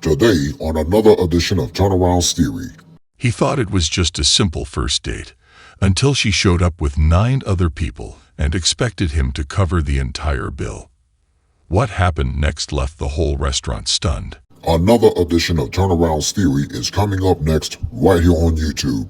Today on another edition of Turneround's Theory. He thought it was just a simple first date, until she showed up with 9 other people and expected him to cover the entire bill. What happened next left the whole restaurant stunned. Another edition of Turneround's Theory is coming up next right here on YouTube.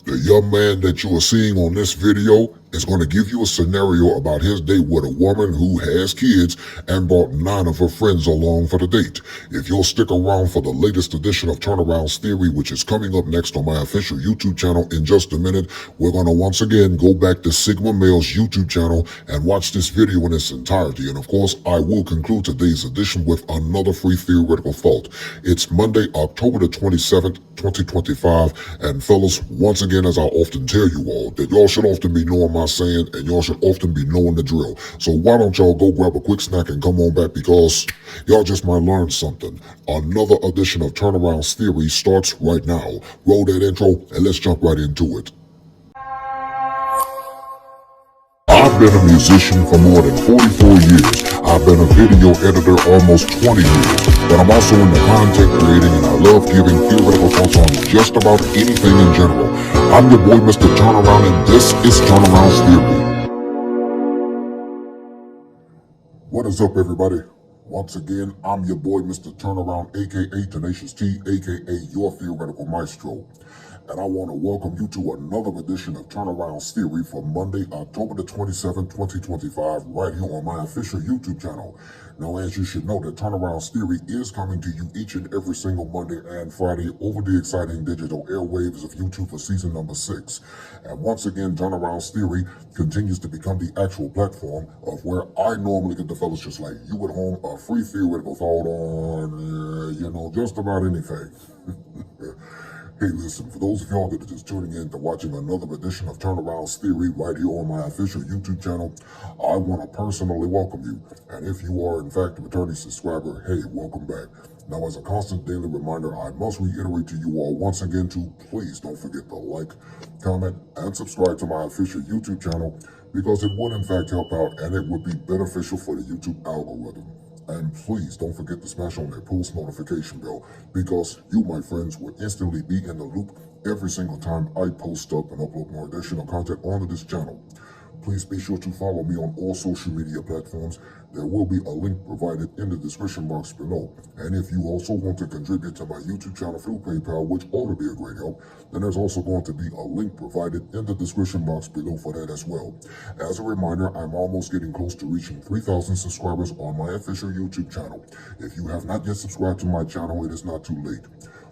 The young man that you are seeing on this video is going to give you a scenario about his date with a woman who has kids and brought 9 of her friends along for the date. If you'll stick around for the latest edition of Turnaround's Theory, which is coming up next on my official YouTube channel in just a minute, we're going to once again go back to Sigma Male's YouTube channel and watch this video in its entirety. And of course, I will conclude today's edition with another free theoretical thought. It's Monday, October the 27th, 2025. And fellas, once again, as I often tell you all, that y'all should often be knowing my saying, and y'all should often be knowing the drill. So why don't y'all go grab a quick snack and come on back, because y'all just might learn something. Another edition of Turnaround's Theory starts right now. Roll that intro and let's jump right into it. I've been a musician for more than 44 years. I've been a video editor almost 20 years. But I'm also into content creating, and I love giving theoretical thoughts on just about anything in general. I'm your boy, Mr. Turnaround, and this is Turnaround's Theory. What is up, everybody? Once again, I'm your boy, Mr. Turnaround, aka Tenacious T, aka your theoretical maestro. And I want to welcome you to another edition of Turnaround's Theory for Monday, October the 27th, 2025, right here on my official YouTube channel. Now, as you should know, that Turnaround's Theory is coming to you each and every single Monday and Friday over the exciting digital airwaves of YouTube for season number 6. And once again, Turnaround's Theory continues to become the actual platform of where I normally get the fellas just like you at home a free theoretical thought on, just about anything. Hey, listen, for those of y'all that are just tuning in to watching another edition of Turnaround's Theory right here on my official YouTube channel, I want to personally welcome you. And if you are, in fact, a returning subscriber, hey, welcome back. Now, as a constant daily reminder, I must reiterate to you all once again to please don't forget to like, comment, and subscribe to my official YouTube channel, because it would, in fact, help out and it would be beneficial for the YouTube algorithm. And please don't forget to smash on that post notification bell, because you, my friends, will instantly be in the loop every single time I post up and upload more additional content onto this channel. Please be sure to follow me on all social media platforms. There will be a link provided in the description box below. And if you also want to contribute to my YouTube channel through PayPal, which ought to be a great help, then there's also going to be a link provided in the description box below for that as well. As a reminder, I'm almost getting close to reaching 3,000 subscribers on my official YouTube channel. If you have not yet subscribed to my channel, it is not too late.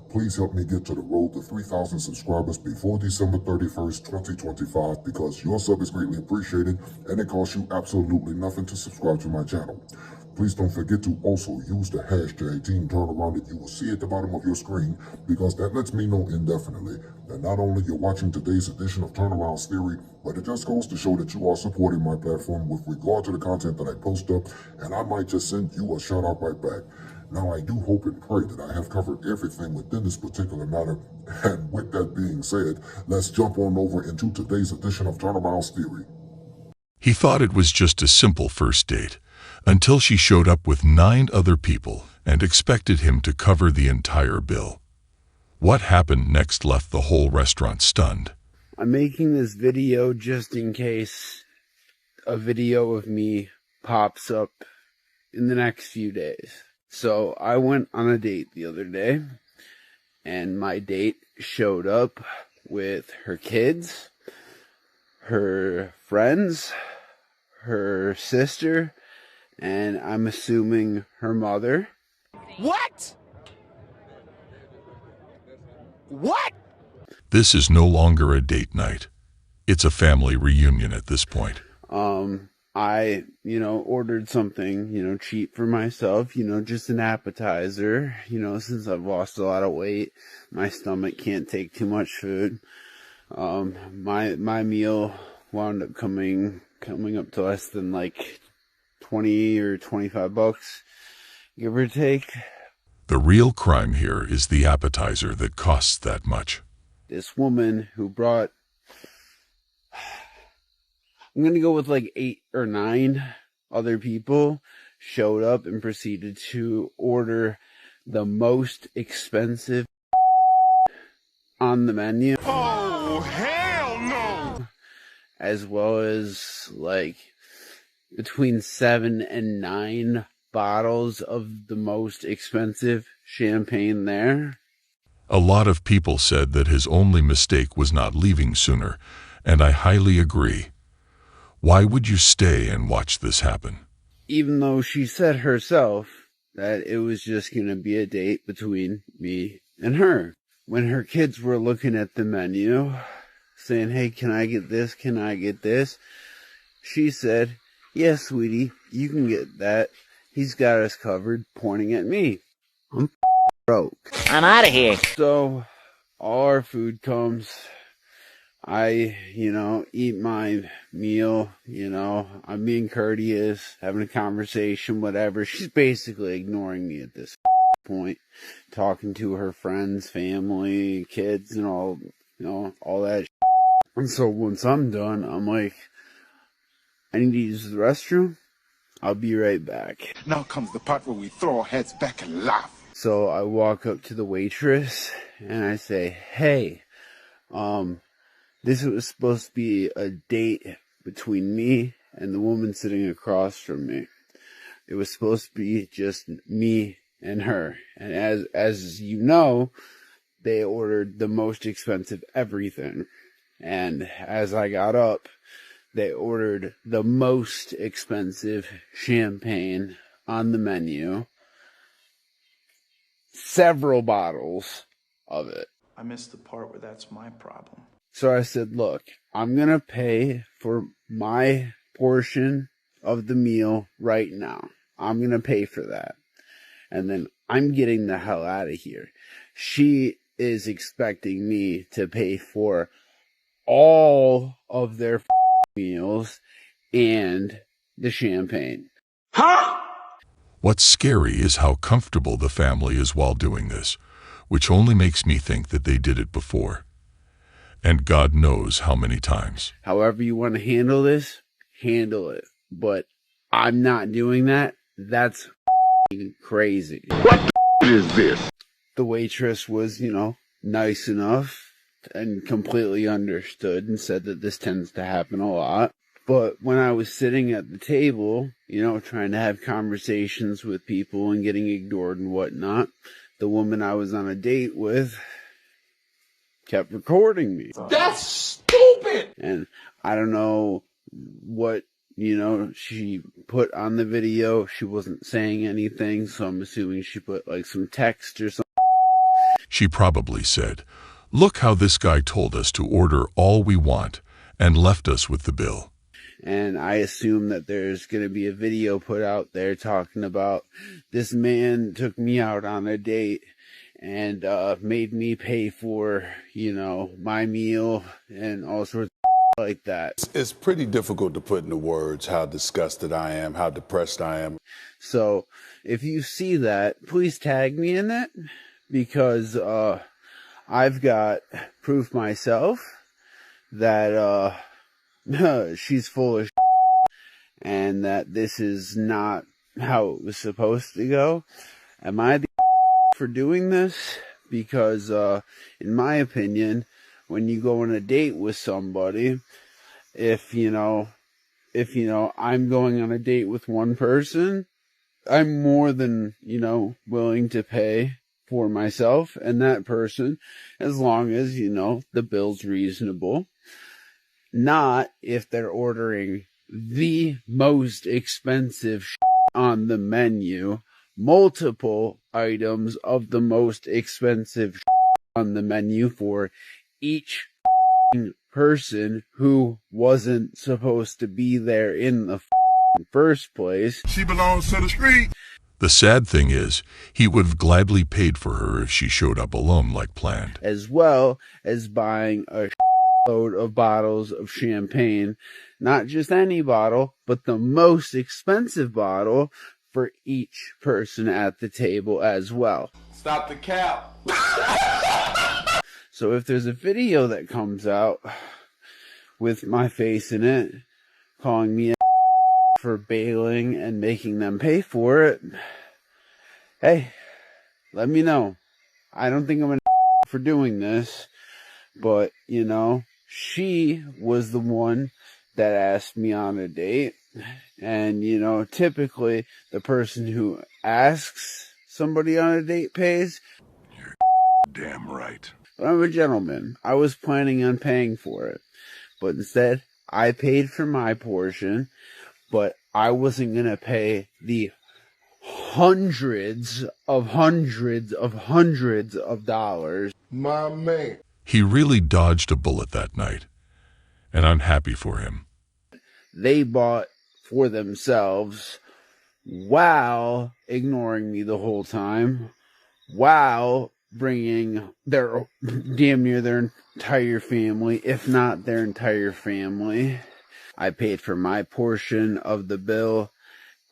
Please help me get to the road to 3,000 subscribers before December 31st, 2025, because your sub is greatly appreciated and it costs you absolutely nothing to subscribe to my channel. Please don't forget to also use the hashtag #TeamTurnaround that you will see at the bottom of your screen, because that lets me know indefinitely that not only you're watching today's edition of Turnaround's Theory, but it just goes to show that you are supporting my platform with regard to the content that I post up, and I might just send you a shout out right back. Now, I do hope and pray that I have covered everything within this particular matter. And with that being said, let's jump on over into today's edition of Turnaround's Theory. He thought it was just a simple first date, until she showed up with 9 other people and expected him to cover the entire bill. What happened next left the whole restaurant stunned. I'm making this video just in case a video of me pops up in the next few days. So I went on a date the other day, and my date showed up with her kids, her friends, her sister, and I'm assuming her mother. What? What? This is no longer a date night. It's a family reunion at this point. I, ordered something, cheap for myself, just an appetizer, since I've lost a lot of weight, my stomach can't take too much food. My meal wound up coming up to less than like 20 or 25 bucks, give or take. The real crime here is the appetizer that costs that much. This woman who brought, I'm going to go with like 8 or 9 other people, showed up and proceeded to order the most expensive on the menu. Oh, hell no! As well as like between 7 and 9 bottles of the most expensive champagne there. A lot of people said that his only mistake was not leaving sooner, and I highly agree. Why would you stay and watch this happen? Even though she said herself that it was just going to be a date between me and her. When her kids were looking at the menu, saying, hey, can I get this? Can I get this? She said, yes, sweetie, you can get that. He's got us covered, pointing at me. I'm broke. I'm out of here. So, all our food comes. I, eat my meal, I'm being courteous, having a conversation, whatever. She's basically ignoring me at this point, talking to her friends, family, kids, and all, all that. And so once I'm done, I'm like, I need to use the restroom. I'll be right back. Now comes the part where we throw our heads back and laugh. So I walk up to the waitress and I say, hey, this was supposed to be a date between me and the woman sitting across from me. It was supposed to be just me and her. And as you know, they ordered the most expensive everything. And as I got up, they ordered the most expensive champagne on the menu. Several bottles of it. I missed the part where that's my problem. So I said, look, I'm going to pay for my portion of the meal right now. I'm going to pay for that. And then I'm getting the hell out of here. She is expecting me to pay for all of their meals and the champagne. Huh? What's scary is how comfortable the family is while doing this, which only makes me think that they did it before. And God knows how many times. However you want to handle this, handle it. But I'm not doing that. That's crazy. What is this? The waitress was, nice enough and completely understood and said that this tends to happen a lot. But when I was sitting at the table, trying to have conversations with people and getting ignored and whatnot, the woman I was on a date with kept recording me. That's stupid! And I don't know what, she put on the video. She wasn't saying anything, so I'm assuming she put like some text or something. She probably said, look how this guy told us to order all we want and left us with the bill. And I assume that there's going to be a video put out there talking about this man took me out on a date and made me pay for, my meal and all sorts of like that. It's pretty difficult to put into words how disgusted I am, how depressed I am. So if you see that, please tag me in it, because I've got proof myself that she's full of and that this is not how it was supposed to go. Am I the for doing this? Because in my opinion, when you go on a date with somebody, if I'm going on a date with one person, I'm more than willing to pay for myself and that person, as long as the bill's reasonable. Not if they're ordering the most expensive on the menu, multiple items of the most expensive on the menu for each person who wasn't supposed to be there in the first place. She belongs to the street. The sad thing is, he would have gladly paid for her if she showed up alone like planned. As well as buying a load of bottles of champagne, not just any bottle, but the most expensive bottle for each person at the table as well. Stop the cap. So if there's a video that comes out with my face in it, calling me a for bailing and making them pay for it, hey, let me know. I don't think I'm an for doing this, but, you know, she was the one that asked me on a date. And, you know, typically the person who asks somebody on a date pays. You're damn right. But I'm a gentleman. I was planning on paying for it. But instead, I paid for my portion, but I wasn't going to pay the hundreds of dollars. My man. He really dodged a bullet that night, and I'm happy for him. They bought for themselves while ignoring me the whole time, while bringing their damn near their entire family, if not their entire family. I paid for my portion of the bill,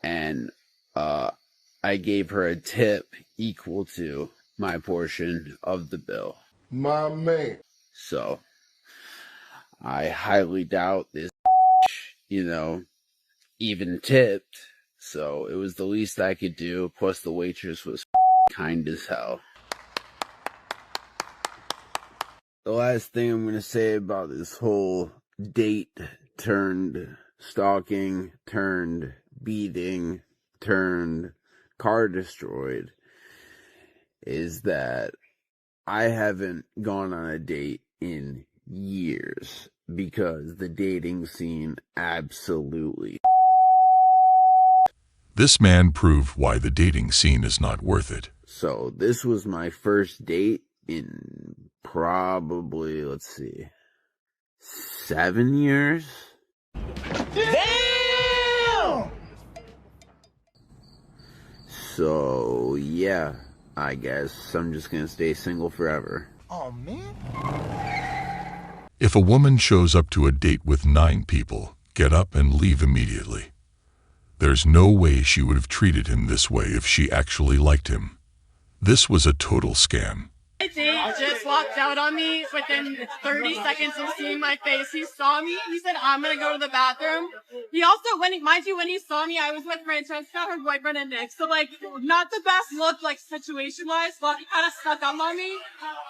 and I gave her a tip equal to my portion of the bill. My man. So I highly doubt this, you know, even tipped. So it was the least I could do. Plus the waitress was kind as hell. The last thing I'm going to say about this whole date turned stalking, turned beating, turned car destroyed is that I haven't gone on a date in years because the dating scene absolutely. This man proved why the dating scene is not worth it. So this was my first date in probably, let's see, 7 years. Damn! So yeah, I guess I'm just gonna stay single forever. Oh, man. If a woman shows up to a date with 9 people, get up and leave immediately. There's no way she would have treated him this way if she actually liked him. This was a total scam. My date just walked out on me within 30 seconds of seeing my face. He saw me. He said, I'm going to go to the bathroom. He also, when he saw me, I was with Francesca, her boyfriend, and Nick. So, like, not the best look, like, situation-wise, but he kind of stuck up on me.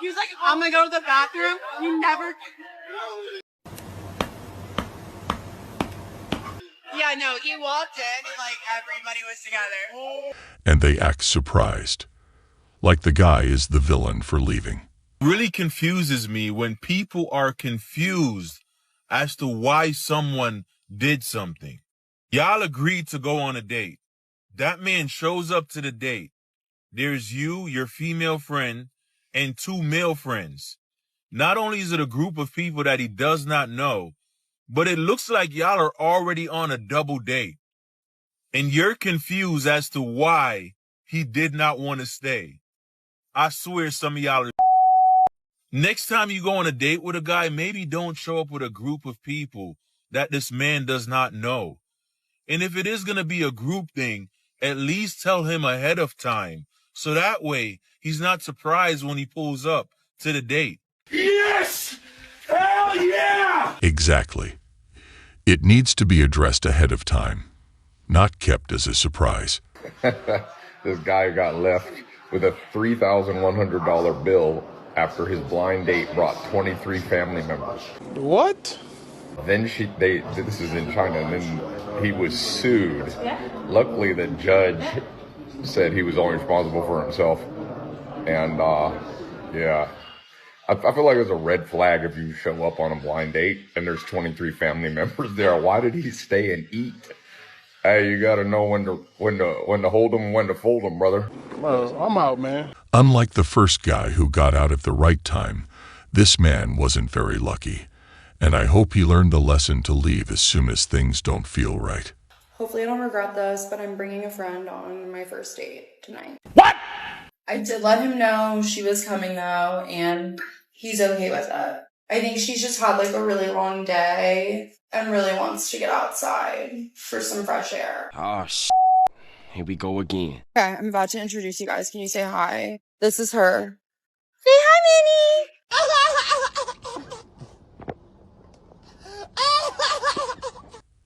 He was like, I'm going to go to the bathroom. He never... Yeah, no, he walked in and, like, everybody was together. And they act surprised, like the guy is the villain for leaving. Really confuses me when people are confused as to why someone did something. Y'all agreed to go on a date. That man shows up to the date. There's you, your female friend, and 2 male friends. Not only is it a group of people that he does not know, but it looks like y'all are already on a double date. And you're confused as to why he did not want to stay. I swear some of y'all are. Next time you go on a date with a guy, maybe don't show up with a group of people that this man does not know. And if it is going to be a group thing, at least tell him ahead of time. So that way he's not surprised when he pulls up to the date. Yes! Hell yeah! Exactly. It needs to be addressed ahead of time, not kept as a surprise. This guy got left with a $3,100 bill after his blind date brought 23 family members. What? Then this is in China, and then he was sued. Luckily, the judge said he was only responsible for himself. And, yeah. I feel like it's a red flag if you show up on a blind date and there's 23 family members there. Why did he stay and eat? Hey, you gotta know when to hold them and when to fold them, brother. Well, I'm out, man. Unlike the first guy who got out at the right time, this man wasn't very lucky. And I hope he learned the lesson to leave as soon as things don't feel right. Hopefully I don't regret this, but I'm bringing a friend on my first date tonight. What? I did let him know she was coming though, and he's okay with it. I think she's just had like a really long day and really wants to get outside for some fresh air. Oh, here we go again. Okay, I'm about to introduce you guys. Can you say hi? This is her. Say hi, Minnie!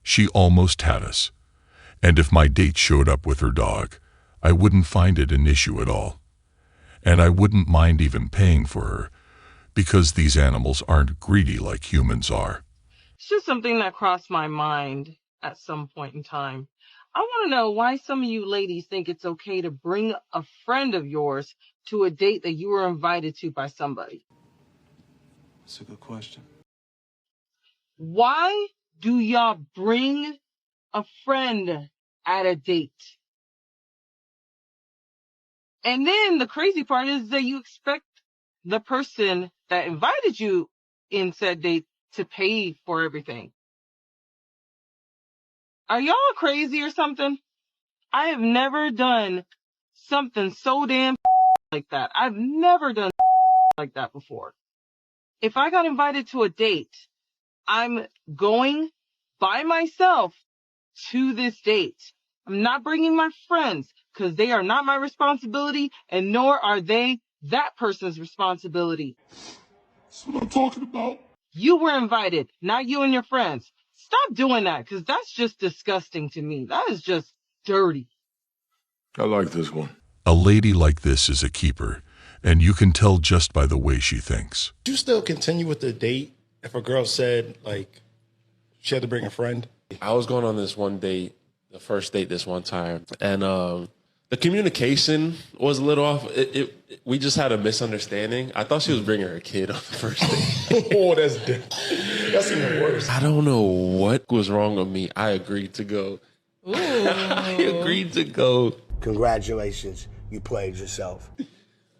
She almost had us. And if my date showed up with her dog, I wouldn't find it an issue at all. and I wouldn't mind even paying for her, because these animals aren't greedy like humans are. It's just something that crossed my mind at some point in time. I want to know why some of you ladies think it's okay to bring a friend of yours to a date that you were invited to by somebody. That's a good question. Why do y'all bring a friend at a date? And then the crazy part is that you expect the person that invited you in said date to pay for everything. Are y'all crazy or something? I have never done something so damn like that. I've never done like that before. If I got invited to a date, I'm going by myself to this date. I'm not bringing my friends because they are not my responsibility, and nor are they that person's responsibility. That's what I'm talking about. You were invited, not you and your friends. Stop doing that, because that's just disgusting to me. That is just dirty. I like this one. A lady like this is a keeper, and you can tell just by the way she thinks. Do you still continue with the date if a girl said, like, she had to bring a friend? I was going on this one date, the first date this one time, and the communication was a little off. We just had a misunderstanding. I thought she was bringing her kid on the first date. Oh, that's different. That's even worse. I don't know what was wrong with me. I agreed to go. I agreed to go. Congratulations, you played yourself.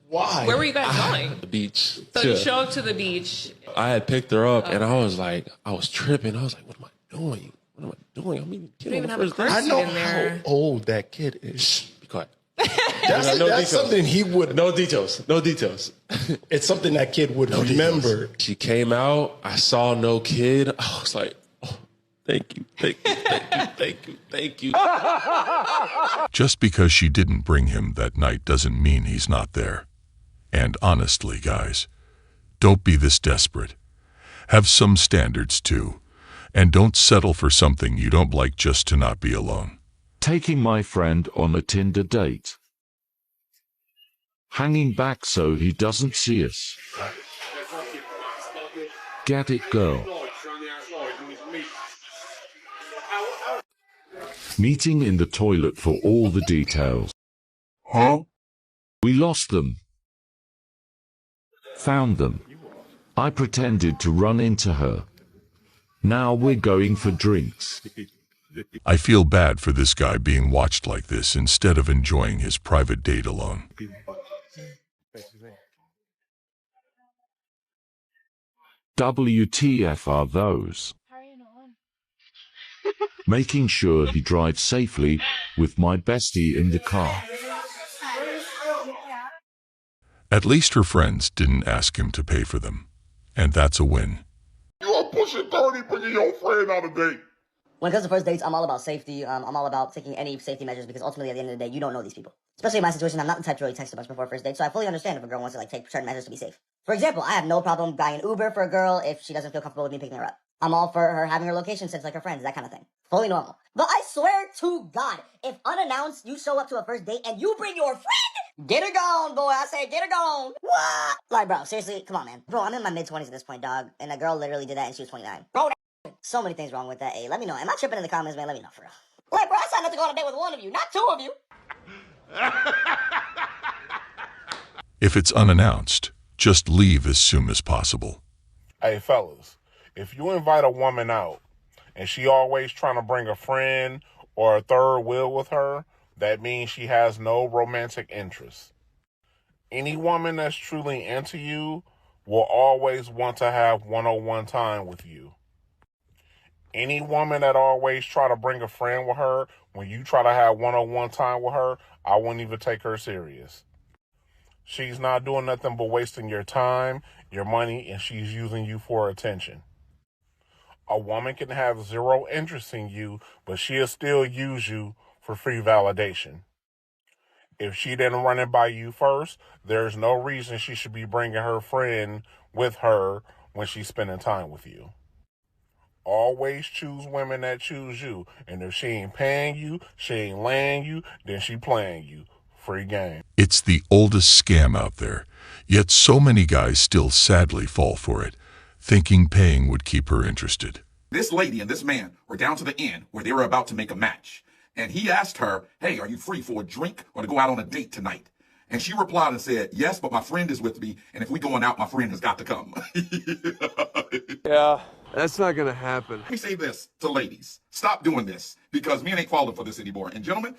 Why? Where were you guys going? The beach. So you show up to the beach. I had picked her up, and I was like, I was tripping. I was like, what am I doing? What am I doing? I'm meeting a kid You on don't the even have a first car date. I know in there. how old that kid is. Shh, be quiet. That's something he would. No details. No details. It's something that kid would remember. Details. She came out. I saw no kid. I was like, oh, thank you, thank you, thank you, thank you, thank you. Just because she didn't bring him that night doesn't mean he's not there. And honestly, guys, don't be this desperate. Have some standards too. And don't settle for something you don't like just to not be alone. Taking my friend on a Tinder date. Hanging back so he doesn't see us. Get it, girl. Meeting in the toilet for all the details. Huh? We lost them. Found them. I pretended to run into her. Now we're going for drinks. I feel bad for this guy being watched like this instead of enjoying his private date alone. WTF are those? Making sure he drives safely with my bestie in the car. At least her friends didn't ask him to pay for them. And that's a win. You are pushing 30, bringing your friend on a date. When it comes to first dates, I'm all about safety. I'm all about taking any safety measures because ultimately at the end of the day, you don't know these people. Especially in my situation, I'm not the type to really text a bunch before a first date, so I fully understand if a girl wants to take certain measures to be safe. For example, I have no problem buying an Uber for a girl if she doesn't feel comfortable with me picking her up. I'm all for her having her location since like her friends, that kind of thing. Fully normal. But I swear to God, if unannounced you show up to a first date and you bring your friend, get her gone, boy. I say get her gone. What? Like, bro, seriously, come on, man. Bro, I'm in my mid-20s at this point, dog, and a girl literally did that and she was 29. Bro, so many things wrong with that. Hey, let me know. Am I tripping in the comments, man? Let me know, for real. Like, bro, I signed up to go on a date with one of you, not two of you. If it's unannounced, just leave as soon as possible. Hey, fellas, if you invite a woman out and she always trying to bring a friend or a third wheel with her, that means she has no romantic interest. Any woman that's truly into you will always want to have one-on-one time with you. Any woman that always try to bring a friend with her, when you try to have one-on-one time with her, I wouldn't even take her serious. She's not doing nothing but wasting your time, your money, and she's using you for attention. A woman can have zero interest in you, but she'll still use you for free validation. If she didn't run it by you first, there's no reason she should be bringing her friend with her when she's spending time with you. Always choose women that choose you. And if she ain't paying you, she ain't laying you, then she playing you. Free game. It's the oldest scam out there, yet so many guys still sadly fall for it, thinking paying would keep her interested. This lady and this man were down to the end where they were about to make a match. And he asked her, hey, are you free for a drink or to go out on a date tonight? And she replied and said, yes, but my friend is with me. And if we going out, my friend has got to come. Yeah, that's not going to happen. Let me say this to ladies. Stop doing this because men ain't falling for this anymore. And gentlemen,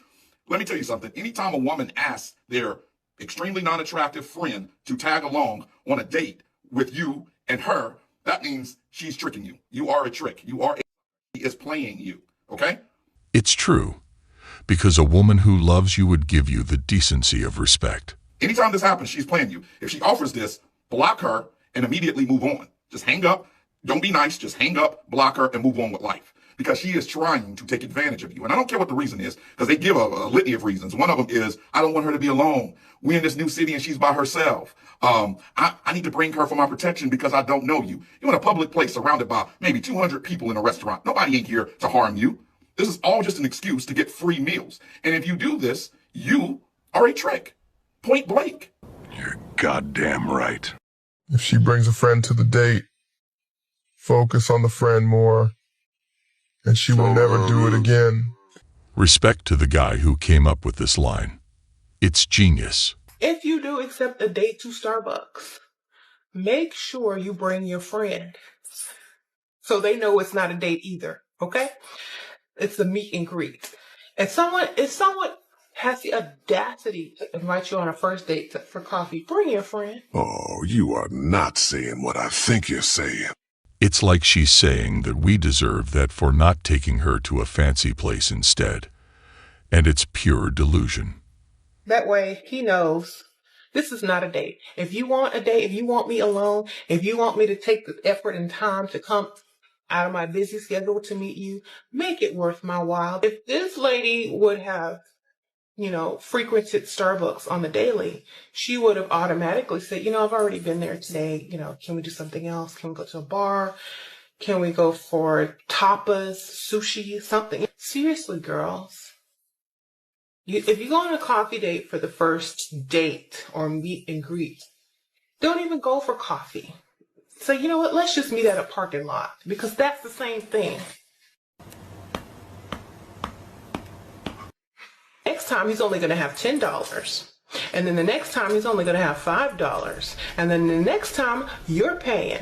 let me tell you something. Anytime a woman asks their extremely non-attractive friend to tag along on a date with you and her, that means she's tricking you. You are a trick. He is playing you. Okay? It's true, because a woman who loves you would give you the decency of respect. Anytime this happens, she's playing you. If she offers this, block her and immediately move on. Just hang up. Don't be nice. Just hang up, block her, and move on with life. Because she is trying to take advantage of you. And I don't care what the reason is, because they give a litany of reasons. One of them is, I don't want her to be alone. We're in this new city and she's by herself. I need to bring her for my protection because I don't know you. You're in a public place surrounded by maybe 200 people in a restaurant. Nobody ain't here to harm you. This is all just an excuse to get free meals. And if you do this, you are a trick. Point blank. You're goddamn right. If she brings a friend to the date, focus on the friend more, and she will never do it again. Respect to the guy who came up with this line. It's genius. If you do accept a date to Starbucks, make sure you bring your friend so they know it's not a date either, okay? It's a meet and greet. If someone has the audacity to invite you on a first date for coffee, bring your friend. Oh, you are not saying what I think you're saying. It's like she's saying that we deserve that for not taking her to a fancy place instead. And it's pure delusion. That way he knows this is not a date. If you want a date, if you want me alone, if you want me to take the effort and time to come out of my busy schedule to meet you, make it worth my while. If this lady would have, frequented Starbucks on the daily, she would have automatically said, I've already been there today. Can we do something else? Can we go to a bar? Can we go for tapas, sushi, something? Seriously, girls. If you go on a coffee date for the first date or meet and greet, don't even go for coffee. So you know what? Let's just meet at a parking lot because that's the same thing. Next time he's only going to have $10. And then the next time he's only going to have $5. And then the next time you're paying.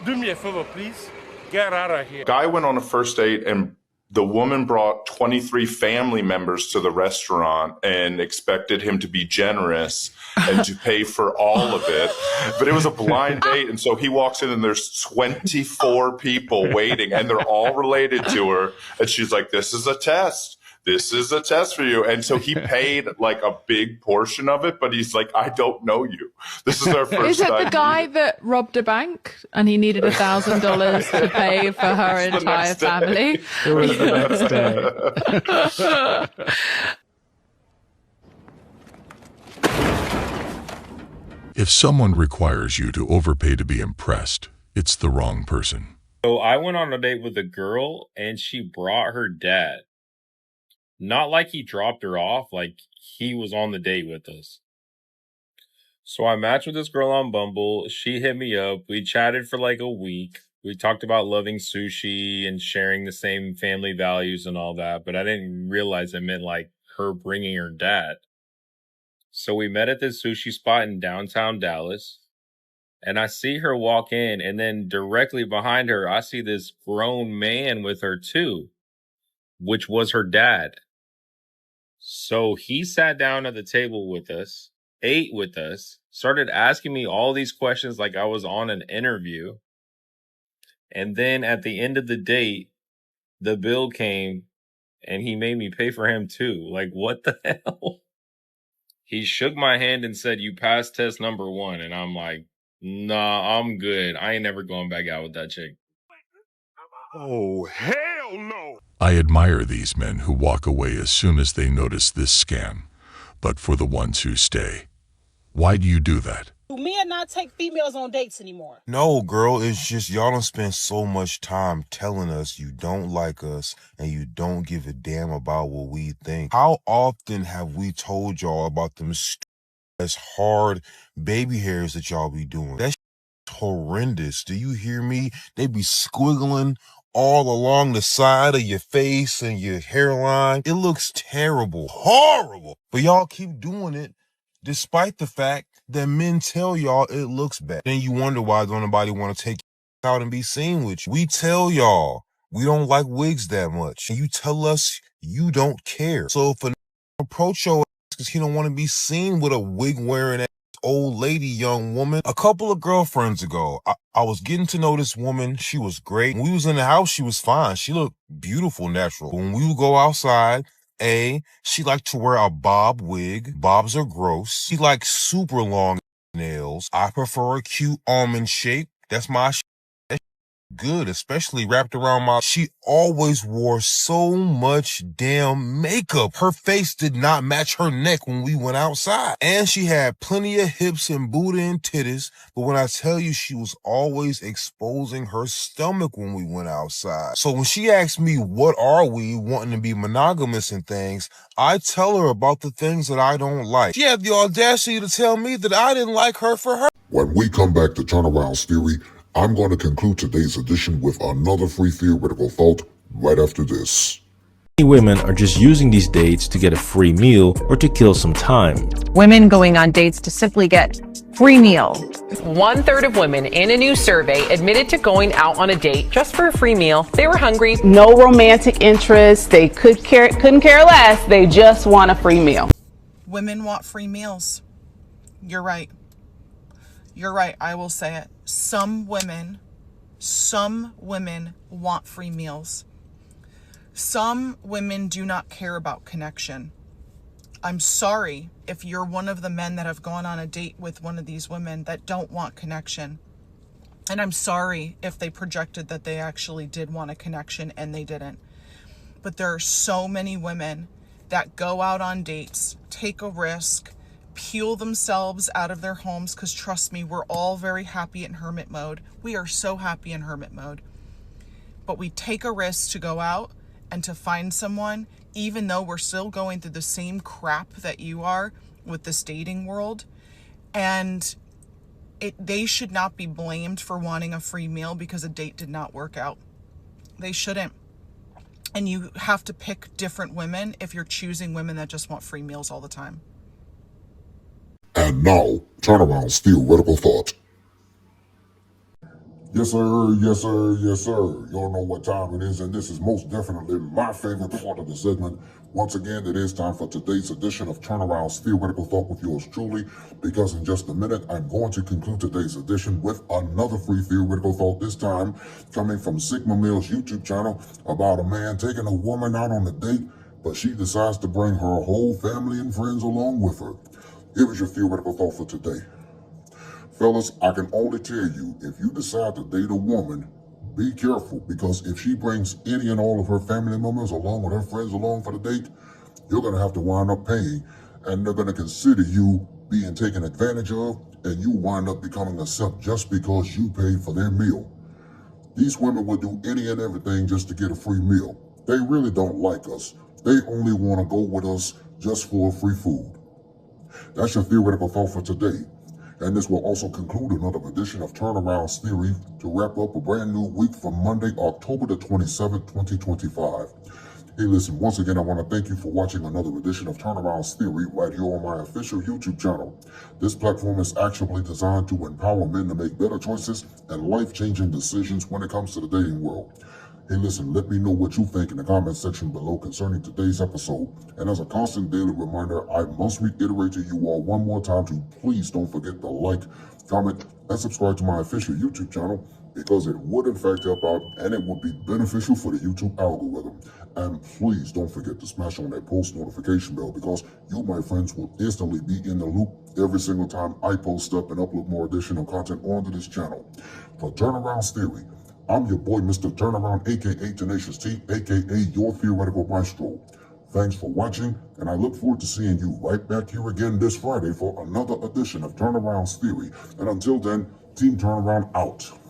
Do me a favor, please. Get out of here. Guy went on a first date and the woman brought 23 family members to the restaurant and expected him to be generous and to pay for all of it. But it was a blind date. And so he walks in and there's 24 people waiting and they're all related to her. And she's like, this is a test. This is a test for you. And so he paid like a big portion of it, but he's like, I don't know you. This is our first time. Is it the guy that robbed a bank and he needed $1,000 to pay for her entire family? It was the next day. If someone requires you to overpay to be impressed, it's the wrong person. So I went on a date with a girl and she brought her dad. Not like he dropped her off, like he was on the date with us. So I matched with this girl on Bumble. She hit me up. We chatted for like a week. We talked about loving sushi and sharing the same family values and all that. But I didn't realize it meant like her bringing her dad. So we met at this sushi spot in downtown Dallas. And I see her walk in. And then directly behind her, I see this grown man with her too, which was her dad. So he sat down at the table with us, ate with us, started asking me all these questions like I was on an interview. And then at the end of the date, the bill came and he made me pay for him too. Like, what the hell? He shook my hand and said, you passed test number 1. And I'm like, nah, I'm good. I ain't never going back out with that chick. Oh, hell no! I admire these men who walk away as soon as they notice this scam, but for the ones who stay, why do you do that? Men not take females on dates anymore. No, girl, it's just y'all don't spend so much time telling us you don't like us and you don't give a damn about what we think. How often have we told y'all about them as hard baby hairs that y'all be doing? That's horrendous. Do you hear me? They be squiggling all along the side of your face and your hairline. It looks terrible, horrible. But y'all keep doing it despite the fact that men tell y'all it looks bad. Then you wonder why don't nobody want to take you out and be seen with you. We tell y'all we don't like wigs that much, and you tell us you don't care. So if a approach your ass because he don't want to be seen with a wig wearing old lady, young woman. A couple of girlfriends ago, I was getting to know this woman. She was great. When we was in the house, she was fine. She looked beautiful, natural. When we would go outside, she liked to wear a bob wig. Bobs are gross. She likes super long nails. I prefer a cute almond shape. That's my good, especially wrapped around my... She always wore so much damn makeup. Her face did not match her neck when we went outside. And she had plenty of hips and booty and titties. But when I tell you, she was always exposing her stomach when we went outside. So when she asked me, what are we, wanting to be monogamous and things, I tell her about the things that I don't like. She had the audacity to tell me that I didn't like her for her. When we come back to Turnaround's Theory, I'm going to conclude today's edition with another free theoretical thought right after this. Many women are just using these dates to get a free meal or to kill some time. Women going on dates to simply get free meal. 1/3 of women in a new survey admitted to going out on a date just for a free meal. They were hungry. No romantic interest. They couldn't care less. They just want a free meal. Women want free meals. You're right. You're right. I will say it. Some women want free meals. Some women do not care about connection. I'm sorry if you're one of the men that have gone on a date with one of these women that don't want connection. And I'm sorry if they projected that they actually did want a connection and they didn't. But there are so many women that go out on dates, take a risk, peel themselves out of their homes, because trust me, we're all very happy in hermit mode. We are so happy in hermit mode. But we take a risk to go out and to find someone, even though we're still going through the same crap that you are with this dating world. And they should not be blamed for wanting a free meal because a date did not work out. They shouldn't. And you have to pick different women if you're choosing women that just want free meals all the time. And now, Turnaround's theoretical thought. Yes, sir, yes, sir, yes, sir. Y'all know what time it is, and this is most definitely my favorite part of the segment. Once again, it is time for today's edition of Turnaround's theoretical thought with yours truly, because in just a minute, I'm going to conclude today's edition with another free theoretical thought, this time coming from Sigma Male's YouTube channel about a man taking a woman out on a date, but she decides to bring her whole family and friends along with her. Here is your theoretical thought for today. Fellas, I can only tell you, if you decide to date a woman, be careful, because if she brings any and all of her family members along with her friends along for the date, you're going to have to wind up paying, and they're going to consider you being taken advantage of, and you wind up becoming a simp just because you paid for their meal. These women will do any and everything just to get a free meal. They really don't like us. They only want to go with us just for free food. That's your theoretical thought for today. And this will also conclude another edition of Turnaround's Theory to wrap up a brand new week from Monday, October the 27th, 2025. Hey, listen, once again, I want to thank you for watching another edition of Turnaround's Theory right here on my official YouTube channel. This platform is actually designed to empower men to make better choices and life-changing decisions when it comes to the dating world. Hey, listen, let me know what you think in the comment section below concerning today's episode. And as a constant daily reminder, I must reiterate to you all one more time to please don't forget to like, comment, and subscribe to my official YouTube channel, because it would in fact help out and it would be beneficial for the YouTube algorithm. And please don't forget to smash on that post notification bell, because you, my friends, will instantly be in the loop every single time I post up and upload more additional content onto this channel. For Turnaround's Theory, I'm your boy, Mr. Turnaround, aka Tenacious T, aka your theoretical maestro. Thanks for watching, and I look forward to seeing you right back here again this Friday for another edition of Turnaround's Theory. And until then, Team Turnaround out.